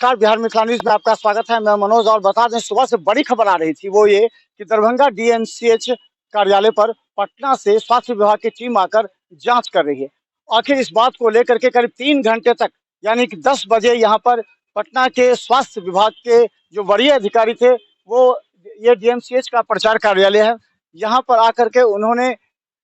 नमस्कार, बिहार मिथिला न्यूज़ में आपका स्वागत है। मैं मनोज और बता दें सुबह से बड़ी खबर आ रही थी वो ये कि दरभंगा डीएमसीएच कार्यालय पर पटना से स्वास्थ्य विभाग की टीम आकर जांच कर रही है। आखिर इस बात को लेकर के करीब 3 घंटे तक यानी कि 10 बजे यहाँ पर पटना के स्वास्थ्य विभाग के जो वरीय अधिकारी थे वो ये डीएमसीएच का प्रचार कार्यालय है, यहाँ पर आकर के उन्होंने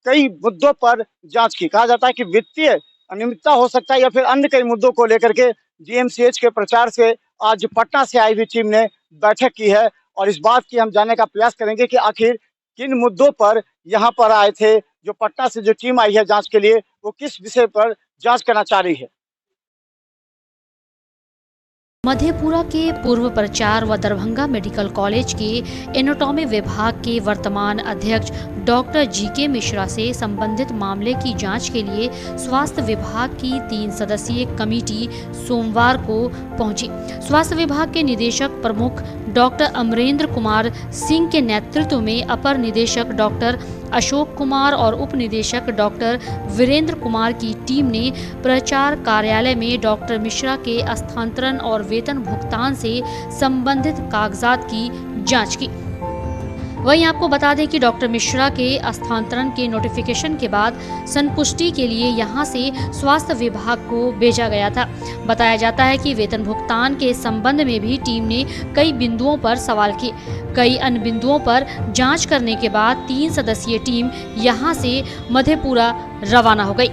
कई मुद्दों पर जांच की। कहा जाता है कि वित्तीय अनियमितता हो सकता है या फिर अन्य कई मुद्दों को लेकर के डीएमसीएच के प्रचार से आज पटना से आई हुई टीम ने बैठक की है और इस बात की हम जानने का प्रयास करेंगे कि आखिर किन मुद्दों पर यहाँ पर आए थे। जो पटना से जो टीम आई है जांच के लिए वो किस विषय पर जांच करना चाह रही है। मधेपुरा के पूर्व प्राचार्य व दरभंगा मेडिकल कॉलेज के एनाटॉमी विभाग के वर्तमान अध्यक्ष डॉक्टर जीके मिश्रा से संबंधित मामले की जांच के लिए स्वास्थ्य विभाग की 3 सदस्यीय कमेटी सोमवार को पहुंची। स्वास्थ्य विभाग के निदेशक प्रमुख डॉक्टर अमरेंद्र कुमार सिंह के नेतृत्व में अपर निदेशक डॉक्टर अशोक कुमार और उप निदेशक डॉक्टर वीरेंद्र कुमार की टीम ने प्रचार कार्यालय में डॉक्टर मिश्रा के स्थानांतरण और वेतन भुगतान से संबंधित कागजात की जांच की। वहीं आपको बता दें कि डॉक्टर मिश्रा के स्थानांतरण के नोटिफिकेशन के बाद संपुष्टि के लिए यहां से स्वास्थ्य विभाग को भेजा गया था। बताया जाता है कि वेतन भुगतान के संबंध में भी टीम ने कई बिंदुओं पर सवाल किए। कई अन्य बिंदुओं पर जांच करने के बाद 3 सदस्यीय टीम यहां से मधेपुरा रवाना हो गई।